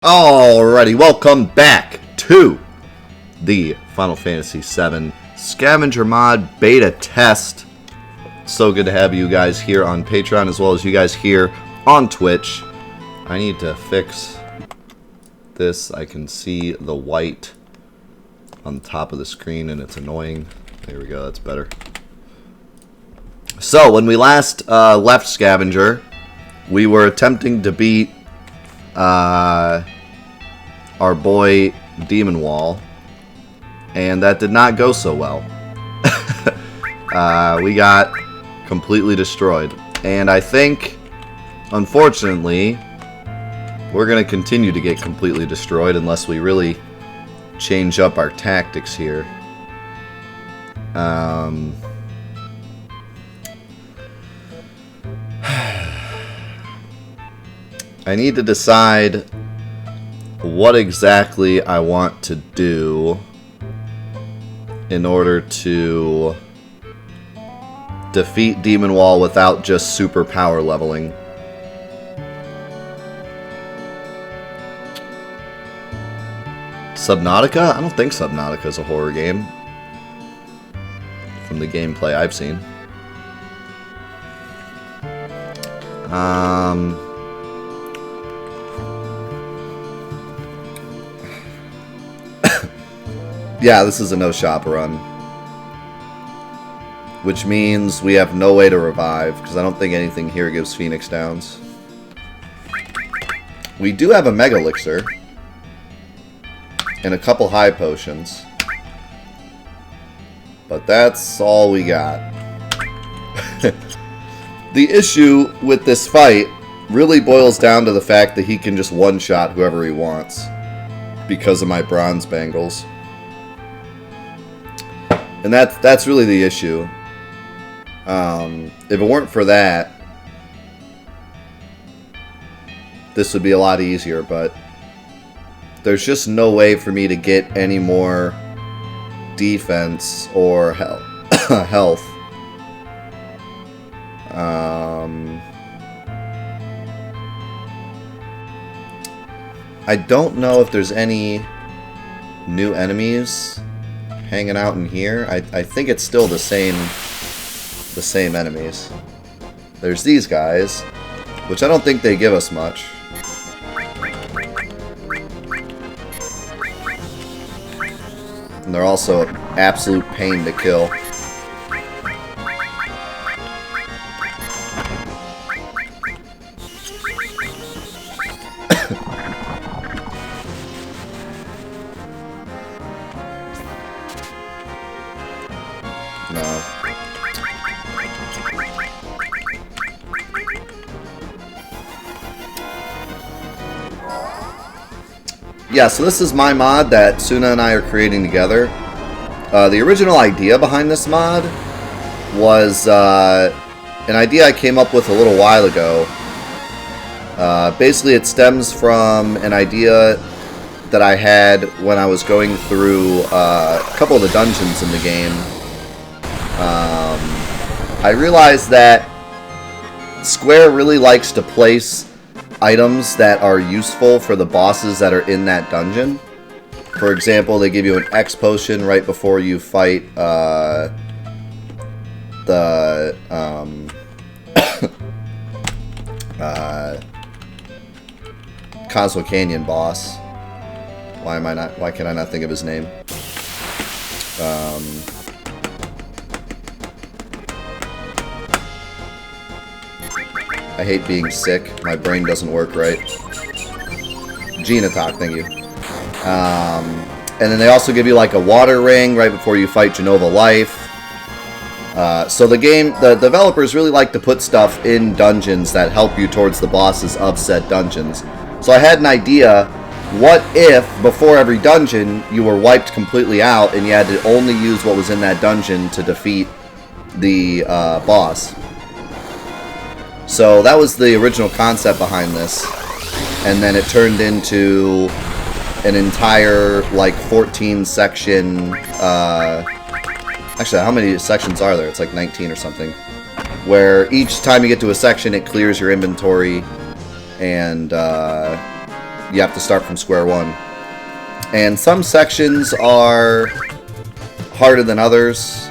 Alrighty, welcome back to the Final Fantasy VII Scavenger Mod beta test. So good to have you guys here on Patreon as well as you guys here on Twitch. I need to fix this. I can see the white on the top of the screen and it's annoying. There we go, that's better. So, when we last left Scavenger, we were attempting to beat our boy Demon Wall, and that did not go so well. We got completely destroyed, and I think, unfortunately, we're going to continue to get completely destroyed unless we really change up our tactics here. I need to decide what exactly I want to do in order to defeat Demon Wall without just super power leveling. Subnautica? I don't think Subnautica is a horror game from the gameplay I've seen. Yeah, this is a no-shop run. Which means we have no way to revive, because I don't think anything here gives Phoenix Downs. We do have a Mega Elixir. And a couple high potions. But that's all we got. The issue with this fight really boils down to the fact that he can just one-shot whoever he wants. Because of my bronze bangles. And that's really the issue. If it weren't for that, this would be a lot easier, but there's just no way for me to get any more defense or health. I don't know if there's any new enemies hanging out in here. I think it's still the same enemies. There's these guys, which I don't think they give us much. And they're also an absolute pain to kill. No. Yeah, so this is my mod that Suna and I are creating together. The original idea behind this mod was an idea I came up with a little while ago. Basically, it stems from an idea that I had when I was going through a couple of the dungeons in the game. I realized that Square really likes to place items that are useful for the bosses that are in that dungeon. For example, they give you an X potion right before you fight the Cosmo Canyon boss. Why can I not think of his name? I hate being sick. My brain doesn't work right. Genotalk, thank you. And then they also give you like a water ring right before you fight Genova Life. So the developers really like to put stuff in dungeons that help you towards the bosses of said dungeons. So I had an idea, what if before every dungeon you were wiped completely out and you had to only use what was in that dungeon to defeat the boss? So that was the original concept behind this, and then it turned into an entire, like, 14-section, actually, how many sections are there? It's like 19 or something, where each time you get to a section, it clears your inventory, and you have to start from square one. And some sections are harder than others.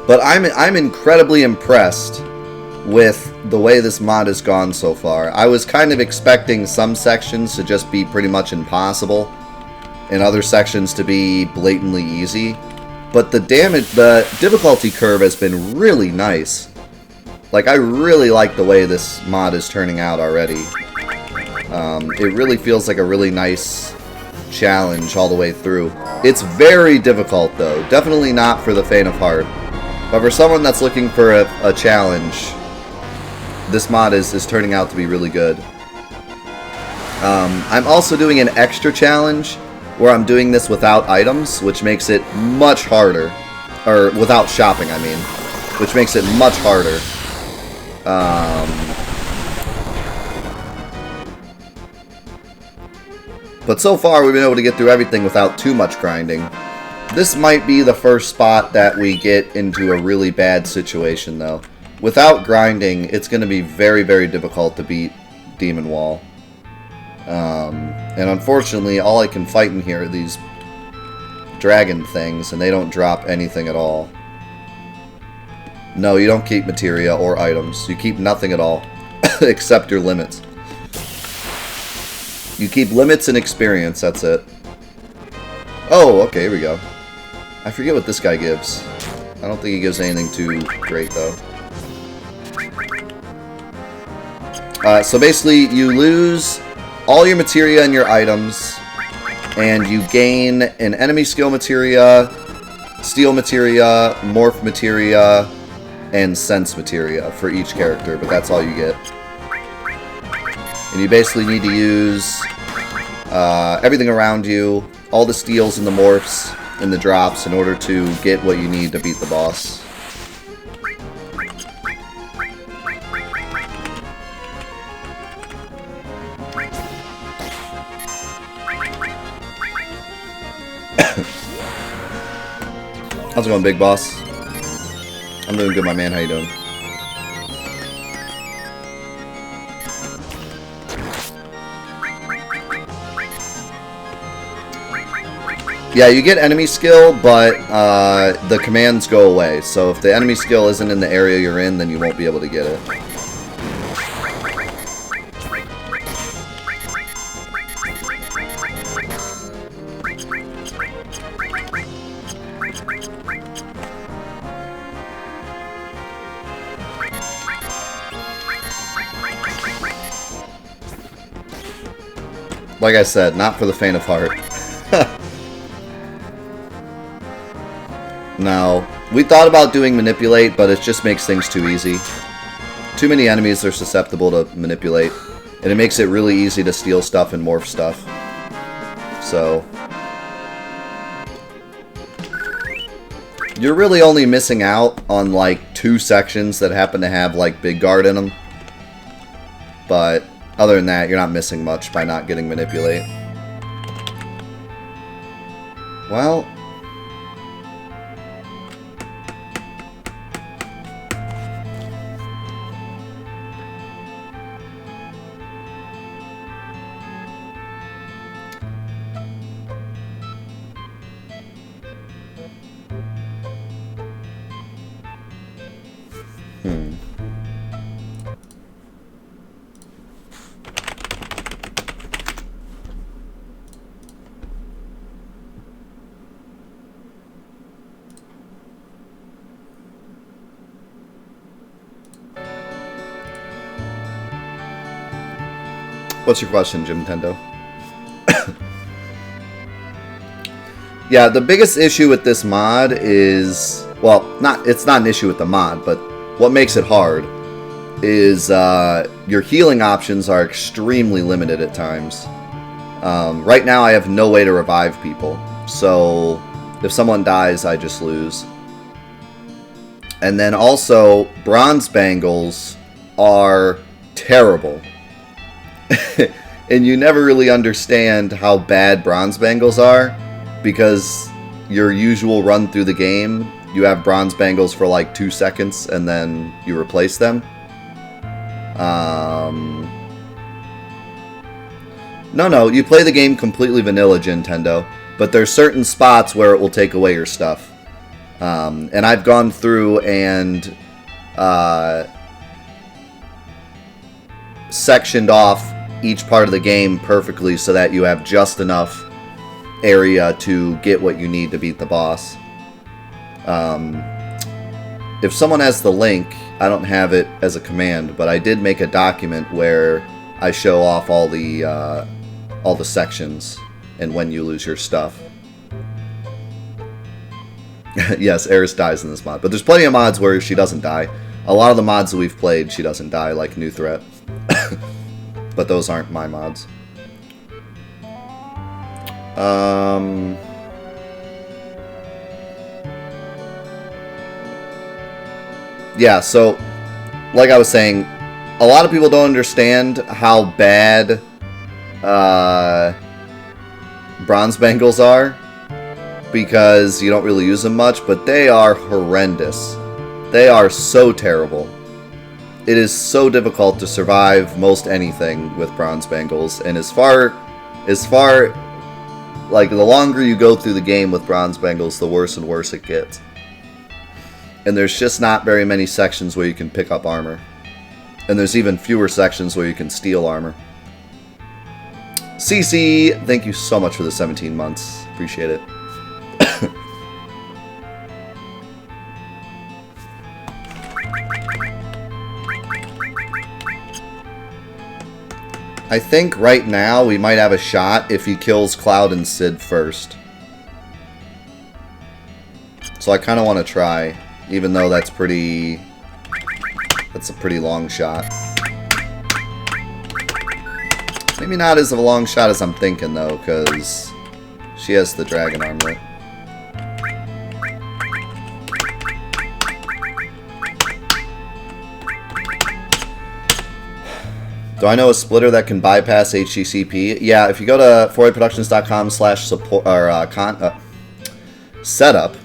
But I'm incredibly impressed with the way this mod has gone so far. I was kind of expecting some sections to just be pretty much impossible, and other sections to be blatantly easy. But the difficulty curve has been really nice. Like, I really like the way this mod is turning out already. It really feels like a really nice challenge all the way through. It's very difficult, though. Definitely not for the faint of heart. But for someone that's looking for a challenge, this mod is turning out to be really good. I'm also doing an extra challenge where I'm doing this without items, which makes it much harder. Or without shopping, I mean. Which makes it much harder. But so far, we've been able to get through everything without too much grinding. This might be the first spot that we get into a really bad situation, though. Without grinding, it's going to be very, very difficult to beat Demon Wall. And unfortunately, all I can fight in here are these dragon things, and they don't drop anything at all. No, you don't keep materia or items. You keep nothing at all, except your limits. You keep limits and experience, that's it. Oh, okay, here we go. I forget what this guy gives. I don't think he gives anything too great, though. So basically, you lose all your materia and your items, and you gain an enemy skill materia, steel materia, morph materia, and sense materia for each character, but that's all you get. And you basically need to use everything around you, all the steals and the morphs and the drops, in order to get what you need to beat the boss. How's it going, big boss? I'm doing good, my man. How you doing? Yeah, you get enemy skill, but the commands go away. So if the enemy skill isn't in the area you're in, then you won't be able to get it. Like I said, not for the faint of heart. No. We thought about doing manipulate, but it just makes things too easy. Too many enemies are susceptible to manipulate, and it makes it really easy to steal stuff and morph stuff. So you're really only missing out on like 2 sections that happen to have like big guard in them. But other than that, you're not missing much by not getting manipulate. Well, what's your question, Jim Nintendo? Yeah, the biggest issue with this mod is, well, it's not an issue with the mod, but what makes it hard is your healing options are extremely limited at times. Right now I have no way to revive people, so if someone dies, I just lose. And then also, bronze bangles are terrible. And you never really understand how bad bronze bangles are, because your usual run through the game, you have bronze bangles for like 2 seconds and then you replace them. No, you play the game completely vanilla, Nintendo, but there's certain spots where it will take away your stuff. And I've gone through and sectioned off each part of the game perfectly so that you have just enough area to get what you need to beat the boss. If someone has the link, I don't have it as a command, but I did make a document where I show off all the sections and when you lose your stuff. Yes, Eris dies in this mod, but there's plenty of mods where she doesn't die. A lot of the mods that we've played, she doesn't die, like New Threat. But those aren't my mods. Yeah, so, like I was saying, a lot of people don't understand how bad bronze bangles are because you don't really use them much, but they are horrendous. They are so terrible. It is so difficult to survive most anything with bronze bangles, and as far like the longer you go through the game with bronze bangles, the worse and worse it gets. And there's just not very many sections where you can pick up armor. And there's even fewer sections where you can steal armor. CC, thank you so much for the 17 months. Appreciate it. I think right now we might have a shot if he kills Cloud and Sid first. So I kind of want to try, even though that's a pretty long shot. Maybe not as a long shot as I'm thinking though, because she has the dragon armlet. Do I know a splitter that can bypass HTCP? Yeah, if you go to 4aproductions.com/support or setup,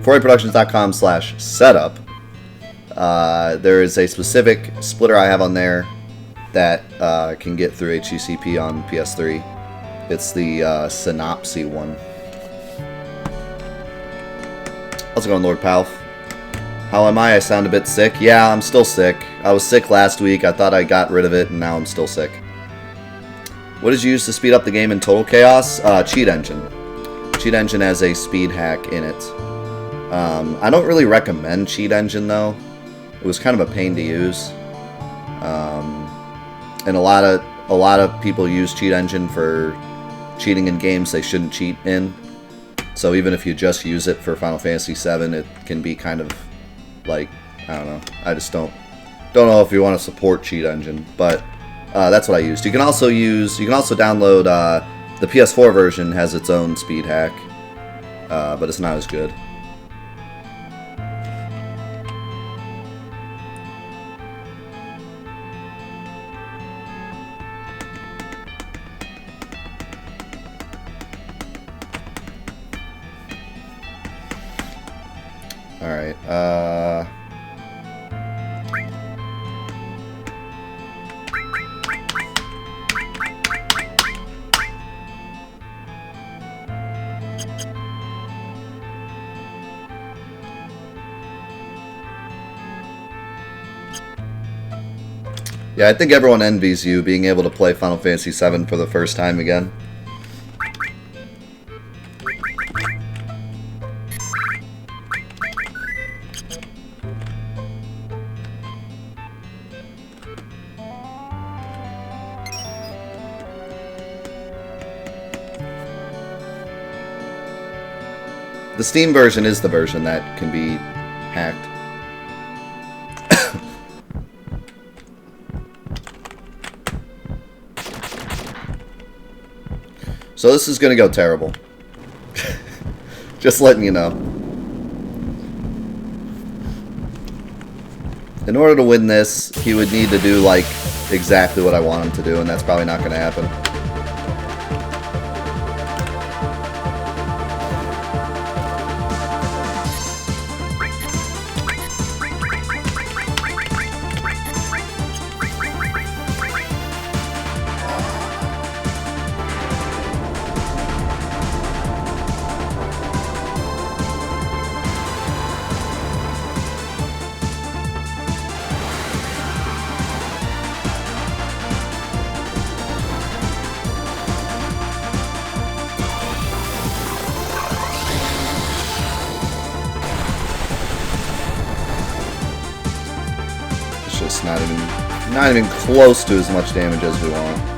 4aproductions.com/setup, there is a specific splitter I have on there that can get through HTCP on PS3. It's the Synopsy one. How's it going, Lord Palf? How am I? I sound a bit sick. Yeah, I'm still sick. I was sick last week. I thought I got rid of it, and now I'm still sick. What did you use to speed up the game in Total Chaos? Cheat Engine. Cheat Engine has a speed hack in it. I don't really recommend Cheat Engine, though. It was kind of a pain to use. And a lot of people use Cheat Engine for cheating in games they shouldn't cheat in. So even if you just use it for Final Fantasy VII, it can be kind of like, I don't know. I just don't know if you want to support Cheat Engine, but that's what I used. You can also download the PS4 version has its own speed hack, but it's not as good. All right. Yeah, I think everyone envies you being able to play Final Fantasy VII for the first time again. The Steam version is the version that can be hacked. So this is going to go terrible. Just letting you know. In order to win this, he would need to do, like, exactly what I want him to do, and that's probably not going to happen. just not even close to as much damage as we want.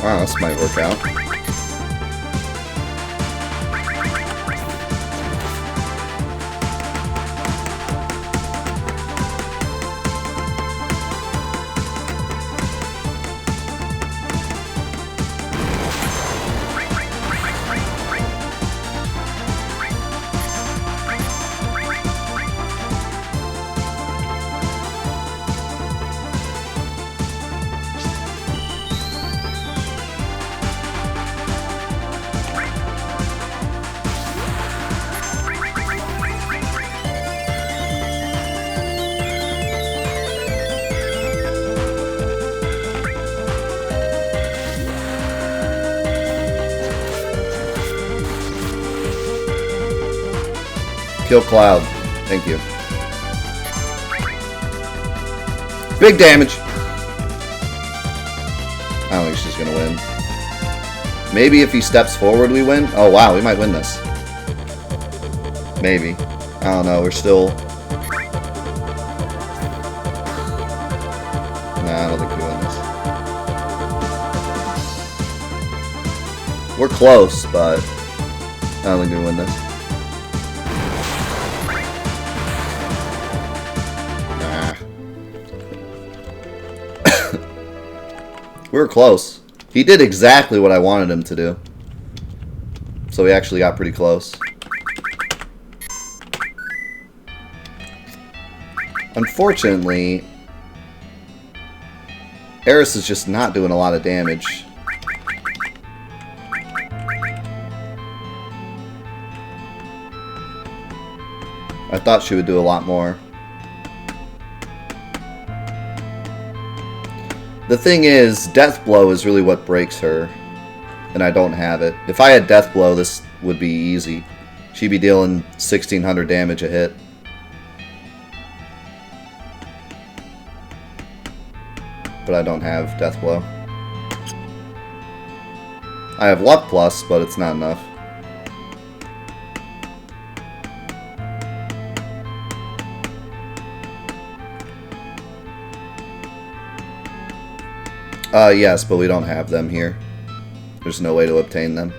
Wow, this might work out. Kill Cloud. Thank you. Big damage. I don't think she's gonna win. Maybe if he steps forward we win. Oh wow, we might win this. Maybe. I don't know, we're still... Nah, I don't think we win this. We're close, but I don't think we win this. We were close. He did exactly what I wanted him to do. So we actually got pretty close. Unfortunately, Eris is just not doing a lot of damage. I thought she would do a lot more. The thing is, Death Blow is really what breaks her, and I don't have it. If I had Death Blow, this would be easy. She'd be dealing 1600 damage a hit. But I don't have Death Blow. I have Luck Plus, but it's not enough. Yes, but we don't have them here. There's no way to obtain them.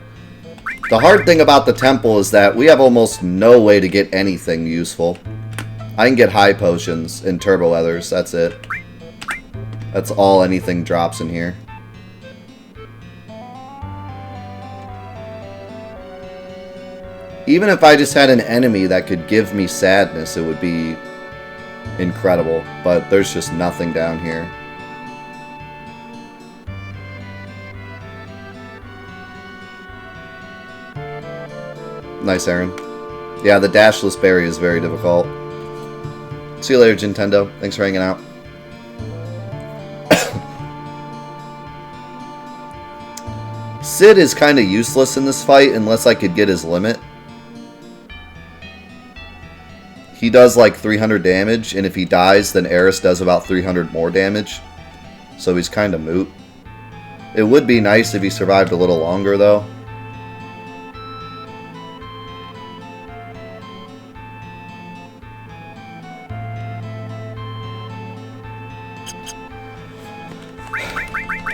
The hard thing about the temple is that we have almost no way to get anything useful. I can get high potions and turbo leathers, that's it. That's all anything drops in here. Even if I just had an enemy that could give me sadness, it would be incredible. But there's just nothing down here. Nice, Aaron. Yeah, the dashless berry is very difficult. See you later, Nintendo. Thanks for hanging out. Sid is kind of useless in this fight unless I could get his limit. He does like 300 damage, and if he dies, then Eris does about 300 more damage. So he's kind of moot. It would be nice if he survived a little longer, though.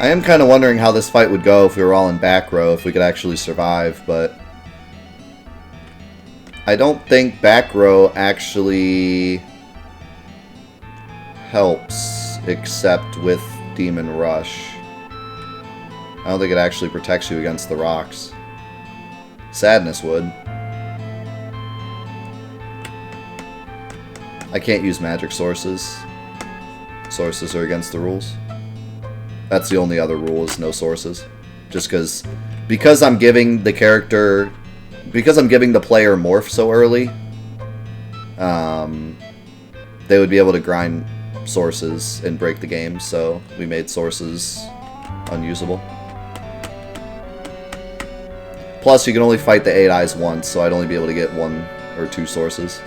I am kind of wondering how this fight would go if we were all in back row, if we could actually survive, but I don't think back row actually helps except with Demon Rush. I don't think it actually protects you against the rocks. Sadness would. I can't use magic sources, Sources are against the rules. That's the only other rule is no sources. Just because I'm giving the character, because I'm giving the player Morph so early, they would be able to grind sources and break the game, so we made sources unusable. Plus, you can only fight the 8 eyes once, so I'd only be able to get 1 or 2 sources.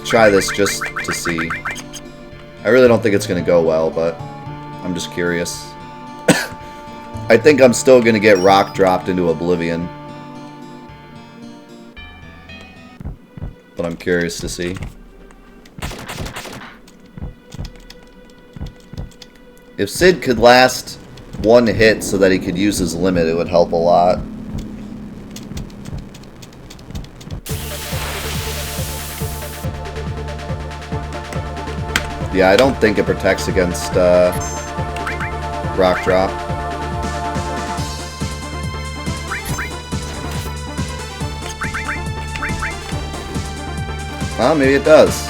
Try this just to see. I really don't think it's going to go well, but I'm just curious. I think I'm still going to get rock dropped into oblivion. But I'm curious to see. If Sid could last 1 hit so that he could use his limit, it would help a lot. Yeah, I don't think it protects against rock drop. Well, maybe it does.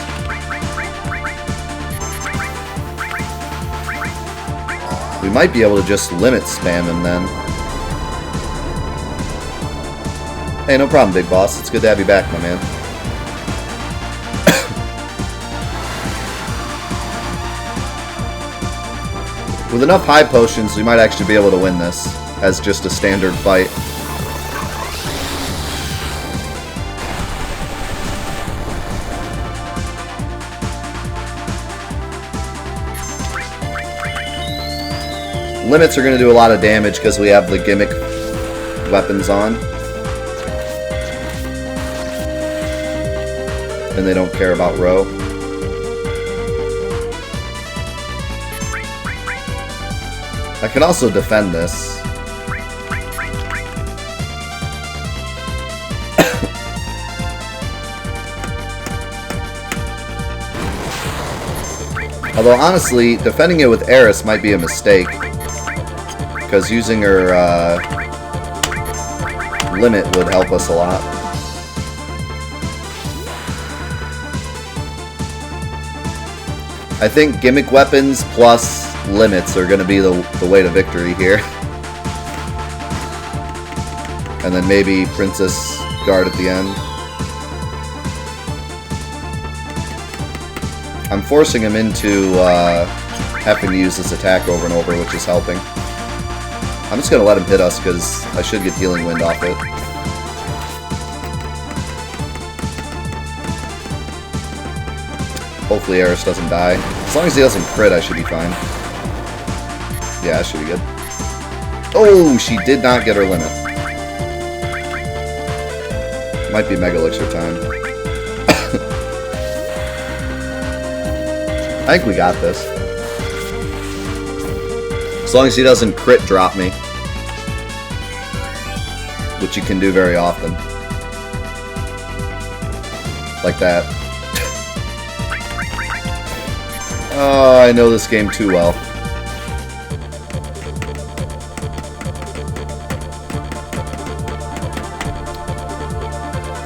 We might be able to just limit spam him then. Hey, no problem, Big Boss. It's good to have you back, my man. With enough high potions, we might actually be able to win this as just a standard fight. Limits are going to do a lot of damage because we have the gimmick weapons on. And they don't care about row. I can also defend this. Although, honestly, defending it with Eris might be a mistake. Because using her limit would help us a lot. I think gimmick weapons plus limits are going to be the way to victory here. And then maybe Princess Guard at the end. I'm forcing him into having to use this attack over and over, which is helping. I'm just going to let him hit us because I should get Healing Wind off it. Hopefully Eris doesn't die. As long as he doesn't crit, I should be fine. Yeah, that should be good. Oh, she did not get her limit. Might be Mega Elixir time. I think we got this. As long as he doesn't crit drop me. Which you can do very often. Like that. Oh, I know this game too well.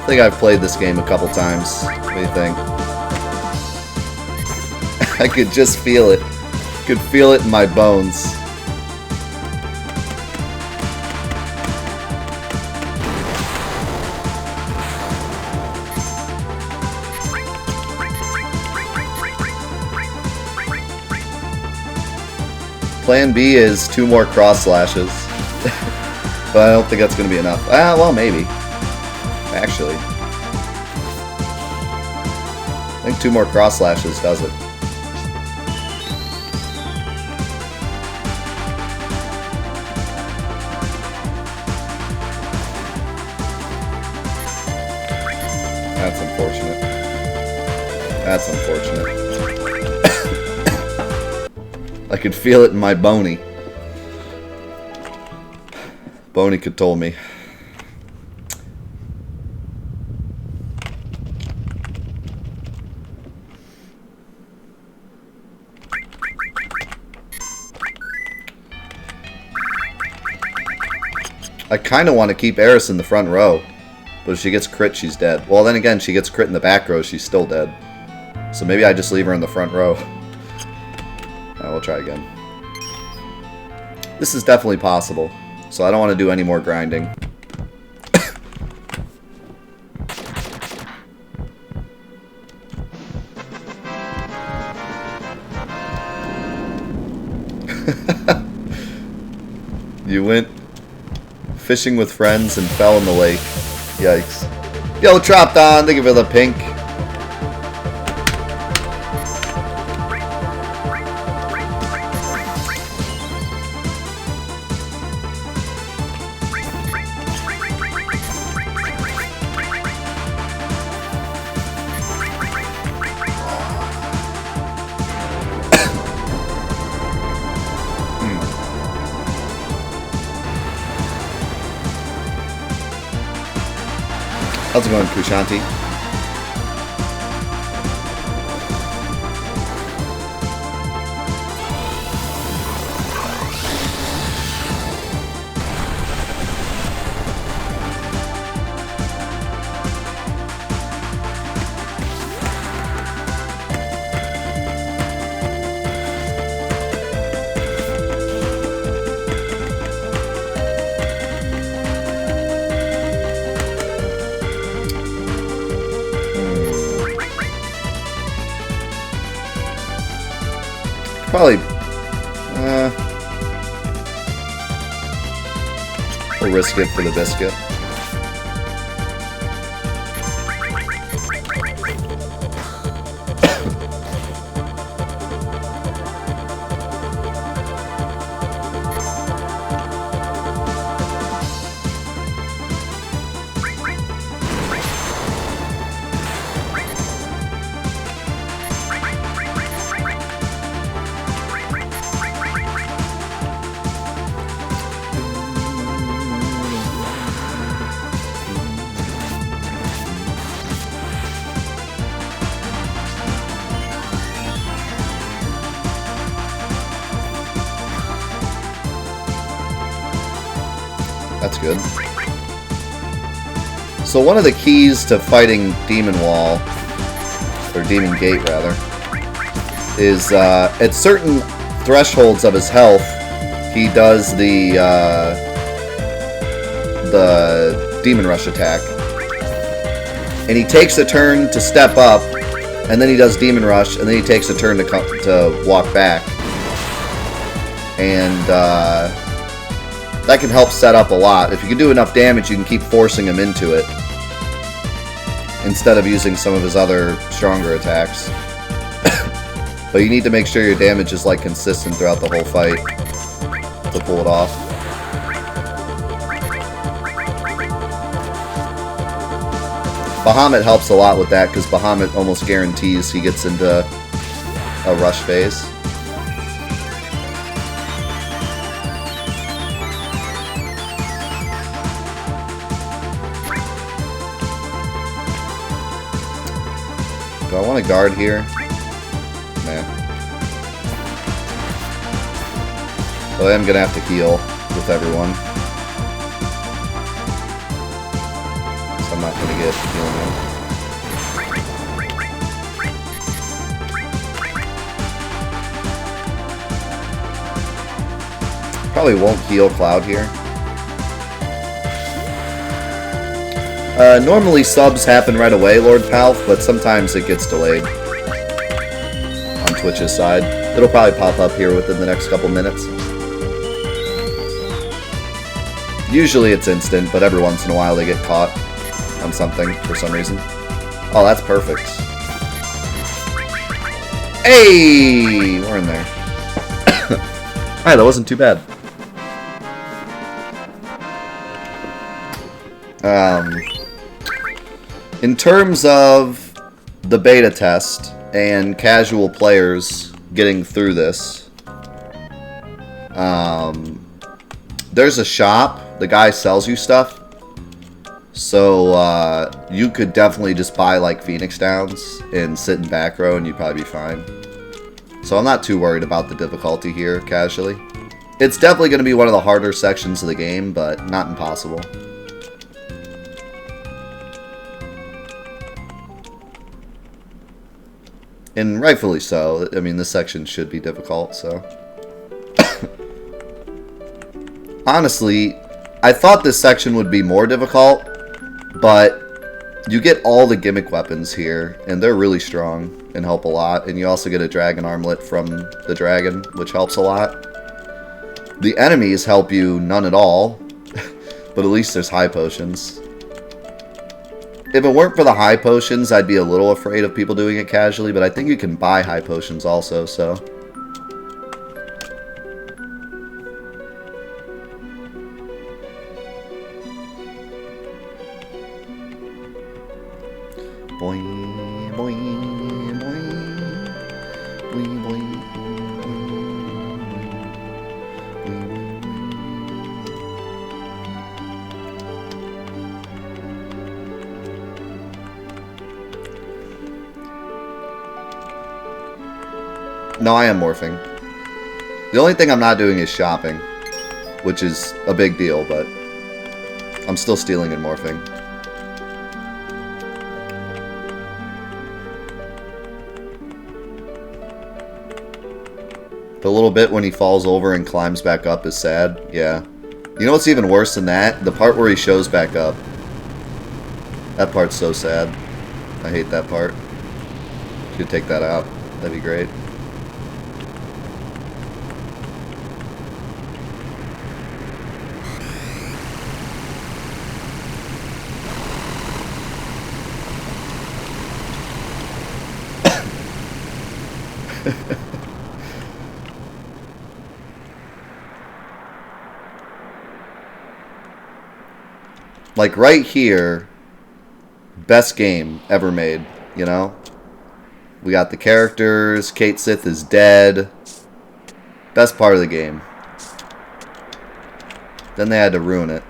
I think I've played this game a couple times. What do you think? I could just feel it. Could feel it in my bones. Plan B is 2 more cross slashes. But I don't think that's going to be enough. Ah, well, maybe. Actually. I think 2 more cross slashes does it. That's unfortunate. That's unfortunate. I could feel it in my bony. Bony could told me. I kind of want to keep Eris in the front row. But if she gets crit, she's dead. Well, then again, she gets crit in the back row, she's still dead. So maybe I just leave her in the front row. We'll try again. This is definitely possible. So I don't want to do any more grinding. You went fishing with friends and fell in the lake. Yikes. Yo, Tropdon, thank you for the pink. How's it going, Kushanti? Probably, we'll risk it for the biscuit. That's good. So one of the keys to fighting Demon Wall, or Demon Gate rather, is at certain thresholds of his health, he does the Demon Rush attack. And he takes a turn to step up, and then he does Demon Rush, and then he takes a turn to walk back. And that can help set up a lot. If you can do enough damage, you can keep forcing him into it, instead of using some of his other stronger attacks. But you need to make sure your damage is like consistent throughout the whole fight to pull it off. Bahamut helps a lot with that, because Bahamut almost guarantees he gets into a rush phase. Do I want to guard here? Nah. Well, I'm gonna have to heal with everyone. So I'm not gonna get healing. Probably won't heal Cloud here. Normally subs happen right away, Lord Palf, but sometimes it gets delayed on Twitch's side. It'll probably pop up here within the next couple minutes. Usually it's instant, but every once in a while they get caught on something for some reason. Oh, that's perfect. Hey! We're in there. Alright, that wasn't too bad. In terms of the beta test and casual players getting through this, there's a shop. The guy sells you stuff. So you could definitely just buy like Phoenix Downs and sit in back row and you'd probably be fine. So I'm not too worried about the difficulty here casually. It's definitely going to be one of the harder sections of the game, but not impossible. And rightfully so. I mean, this section should be difficult, so... Honestly, I thought this section would be more difficult, but you get all the gimmick weapons here, and they're really strong and help a lot. And you also get a dragon armlet from the dragon, which helps a lot. The enemies help you none at all, but at least there's high potions. If it weren't for the high potions, I'd be a little afraid of people doing it casually, but I think you can buy high potions also, so... Boing, boing, boing. Boing, boing, No, I am morphing. The only thing I'm not doing is shopping, which is a big deal, but I'm still stealing and morphing. The little bit when he falls over and climbs back up is sad. Yeah. You know what's even worse than that? The part where he shows back up. That part's so sad. I hate that part. Should take that out. That'd be great. Like right here, best game ever made, you know? We got the characters, Cait Sith is dead. Best part of the game. Then they had to ruin it.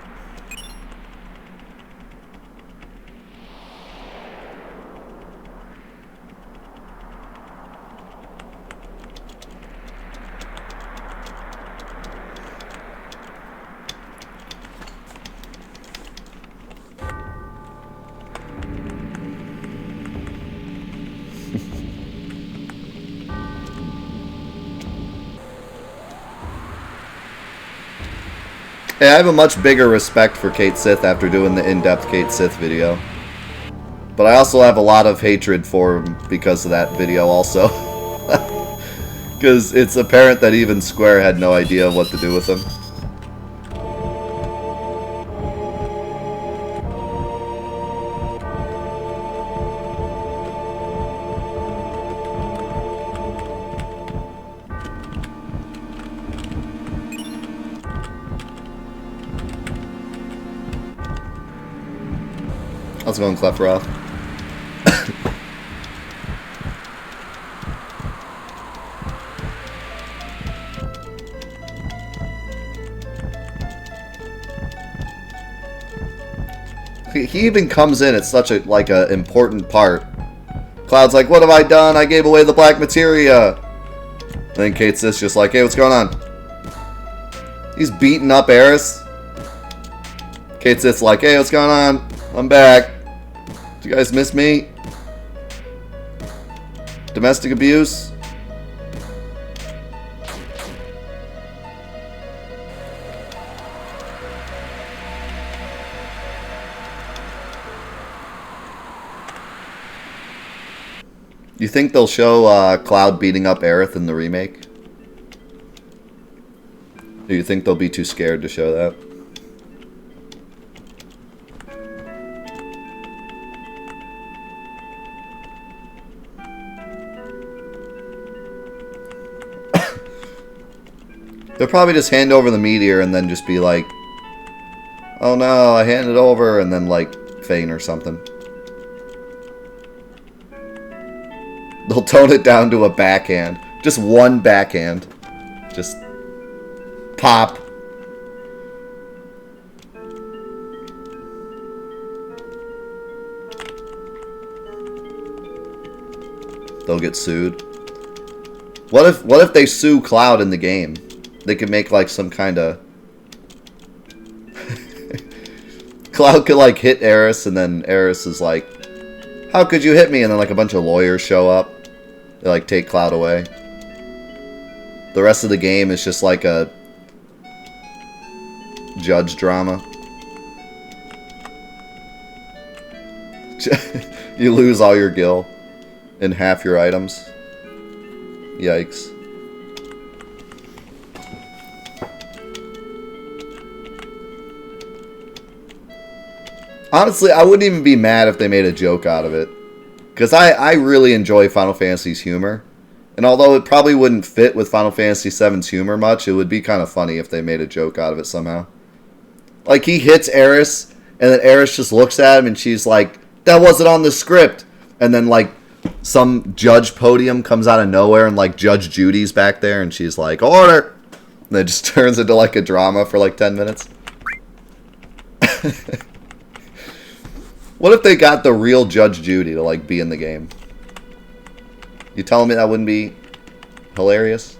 Yeah, I have a much bigger respect for Cait Sith after doing the in-depth Cait Sith video. But I also have a lot of hatred for him because of that video also. Because it's apparent that even Square had no idea what to do with him. How's it going, Clefroth? He even comes in at such a important part. Cloud's like, "What have I done? I gave away the black materia." And then Cait Sith's just like, "Hey, what's going on?" He's beating up Eris. Cait Sith's like, "Hey, what's going on? I'm back. Do you guys miss me? Domestic abuse?" You think they'll show Cloud beating up Aerith in the remake? Do you think they'll be too scared to show that? They'll probably just hand over the meteor and then just be like, "Oh no, I handed over," and then like feign or something. They'll tone it down to a backhand. Just one backhand. Just pop. They'll get sued. What if they sue Cloud in the game? They could make like some kind of... Cloud could like hit Eris, and then Eris is like, how could you hit me? And then like a bunch of lawyers show up. They like take Cloud away. The rest of the game is just like a judge drama. You lose all your gil and half your items. Yikes. Honestly, I wouldn't even be mad if they made a joke out of it. Because I really enjoy Final Fantasy's humor. And although it probably wouldn't fit with Final Fantasy VII's humor much, it would be kind of funny if they made a joke out of it somehow. Like, he hits Eris, and then Eris just looks at him, and she's like, that wasn't on the script. And then, like, some judge podium comes out of nowhere, and, like, Judge Judy's back there, and she's like, order! And it just turns into, like, a drama for, like, 10 minutes. What if they got the real Judge Judy to, like, be in the game? You telling me that wouldn't be hilarious?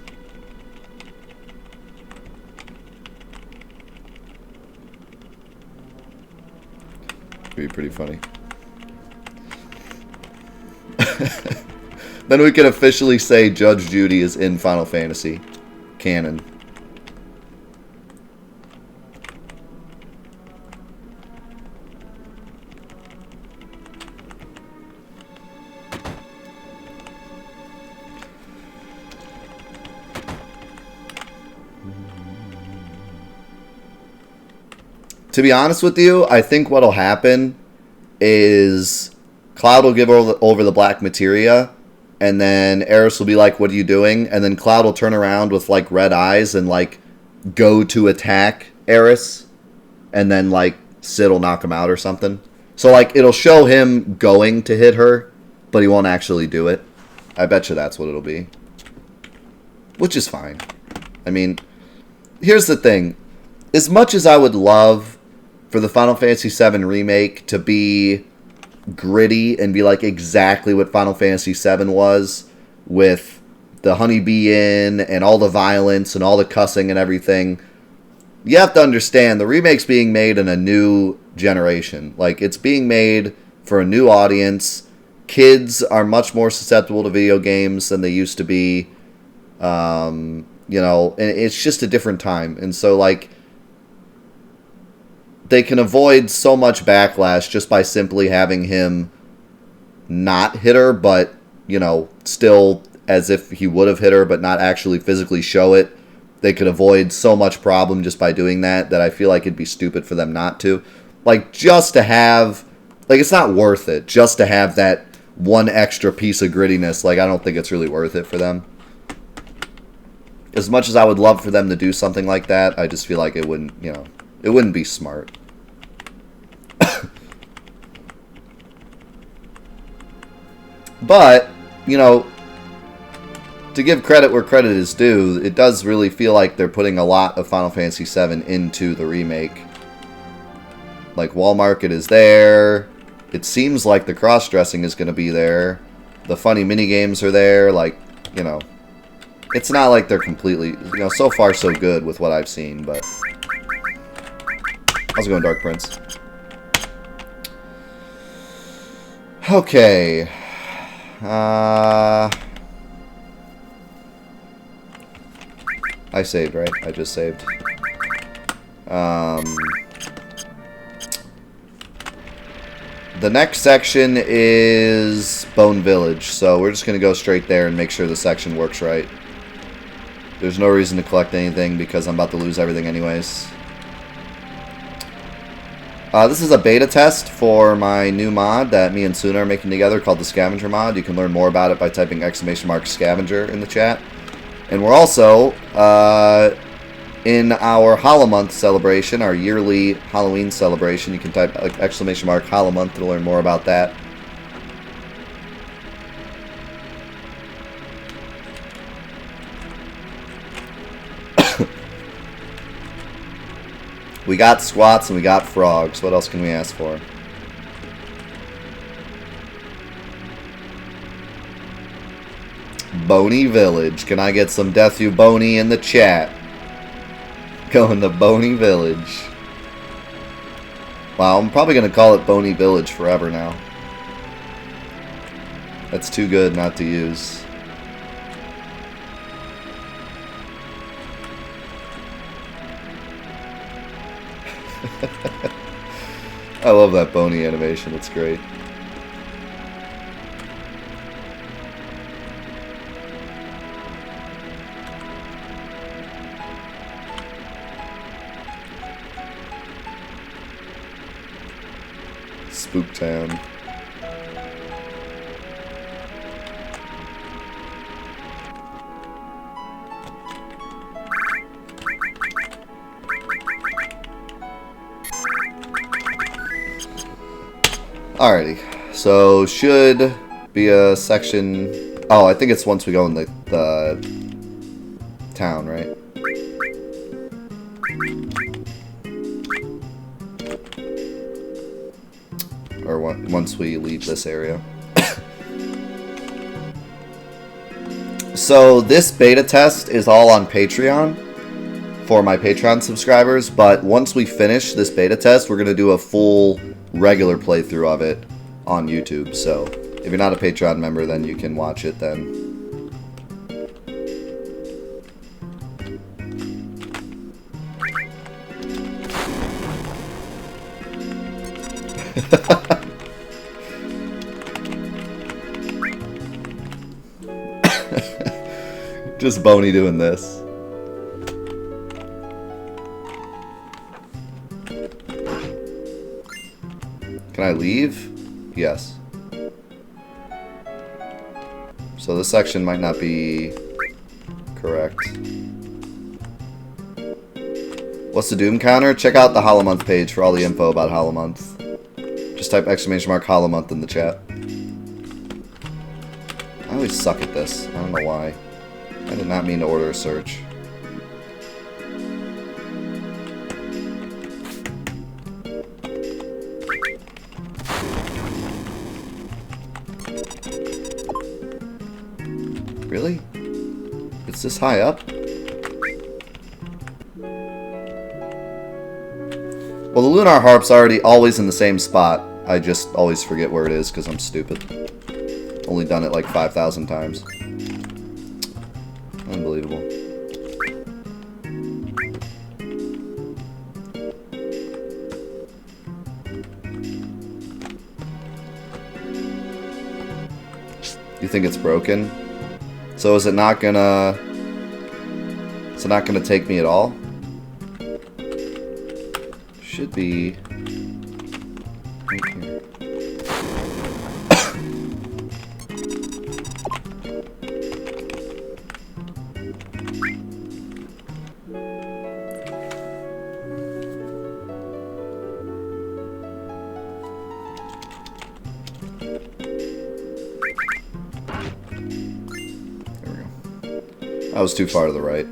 It'd be pretty funny. Then we can officially say Judge Judy is in Final Fantasy canon. To be honest with you, I think what'll happen is Cloud will give over the black materia, and then Eris will be like, what are you doing? And then Cloud will turn around with, like, red eyes and, like, go to attack Eris, and then, like, Sid will knock him out or something. So, like, it'll show him going to hit her, but he won't actually do it. I bet you that's what it'll be. Which is fine. I mean, here's the thing. As much as I would love for the Final Fantasy VII Remake to be gritty and be like exactly what Final Fantasy VII was, with the Honeybee Inn and all the violence and all the cussing and everything, you have to understand the remake's being made in a new generation. Like, it's being made for a new audience. Kids are much more susceptible to video games than they used to be. You know, and it's just a different time. And so, like, they can avoid so much backlash just by simply having him not hit her, but, you know, still as if he would have hit her, but not actually physically show it. They could avoid so much problem just by doing that I feel like it'd be stupid for them not to. Like, just to have... Like, it's not worth it just to have that one extra piece of grittiness. Like, I don't think it's really worth it for them. As much as I would love for them to do something like that, I just feel like it wouldn't, you know, it wouldn't be smart. But, you know, to give credit where credit is due, it does really feel like they're putting a lot of Final Fantasy VII into the remake. Like, Wall Market is there. It seems like the cross-dressing is going to be there. The funny minigames are there. Like, you know, it's not like they're completely, you know, so far so good with what I've seen, but... How's it going, Dark Prince? Okay. I saved, right? I just saved. The next section is Bone Village, so we're just going to go straight there and make sure the section works right. There's no reason to collect anything because I'm about to lose everything anyways. This is a beta test for my new mod that me and Suna are making together called the Scavenger Mod. You can learn more about it by typing !Scavenger in the chat. And we're also in our Holomonth celebration, our yearly Halloween celebration. You can type !Holomonth to learn more about that. We got squats and we got frogs. What else can we ask for? Boney Village. Can I get some Death You Boney in the chat? Going to Boney Village. Wow, I'm probably going to call it Boney Village forever now. That's too good not to use. I love that Boney animation, it's great. Spooktown. Alrighty, so should be a section. Oh, I think it's once we go in the town, right? Or once we leave this area. So this beta test is all on Patreon for my Patreon subscribers, but once we finish this beta test, we're going to do a full regular playthrough of it on YouTube. So if you're not a Patreon member, then you can watch it then. Just Boney doing this. Can I leave? Yes. So this section might not be correct. What's the Doom counter? Check out the Holomonth page for all the info about Holomonth. Just type ! Holomonth in the chat. I always suck at this. I don't know why. I did not mean to order a search. Really? It's this high up? Well, the Lunar Harp's always in the same spot. I just always forget where it is because I'm stupid. Only done it like 5,000 times. Unbelievable. You think it's broken? So is it not gonna... Is it not gonna take me at all? Should be... right here. I was too far to the right.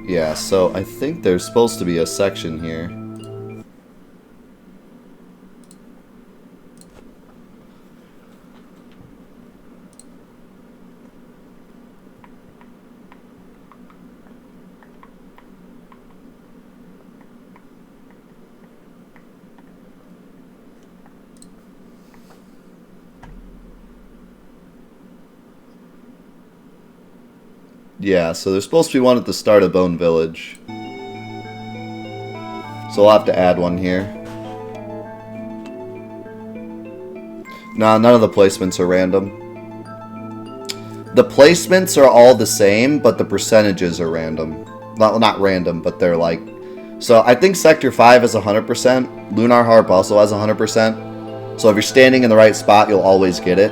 Yeah, so I think there's supposed to be a section here. Yeah, so there's supposed to be one at the start of Bone Village. So we'll have to add one here. Nah, none of the placements are random. The placements are all the same, but the percentages are random. Not random, but they're like... So I think Sector 5 is 100%. Lunar Harp also has 100%. So if you're standing in the right spot, you'll always get it.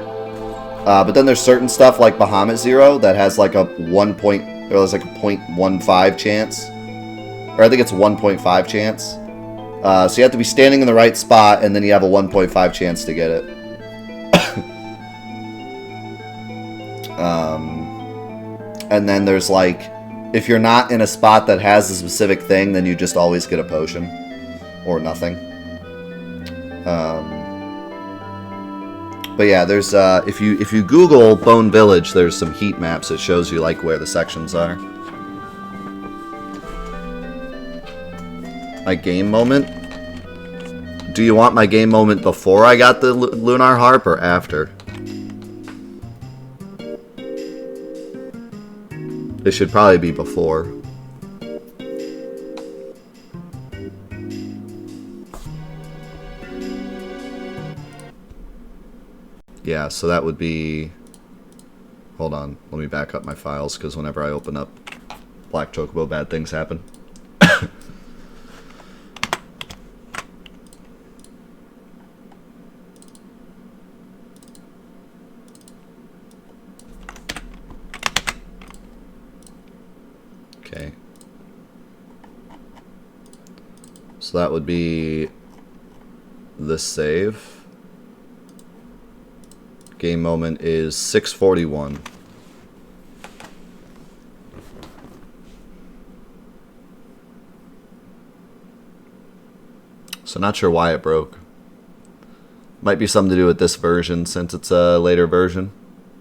But then there's certain stuff like Bahamut Zero that has like a 0.15 chance. Or I think it's 1.5 chance. So you have to be standing in the right spot and then you have a 1.5 chance to get it. And then there's like, if you're not in a spot that has a specific thing, then you just always get a potion. Or nothing. But yeah, there's if you Google Bone Village, there's some heat maps that shows you like where the sections are. My game moment? Do you want my game moment before I got the Lunar Harp or after? It should probably be before. Yeah, so that would be... Hold on, let me back up my files, because whenever I open up Black Chocobo, bad things happen. Okay. So that would be this save. Game moment is 6:41. So not sure why it broke. Might be something to do with this version since it's a later version.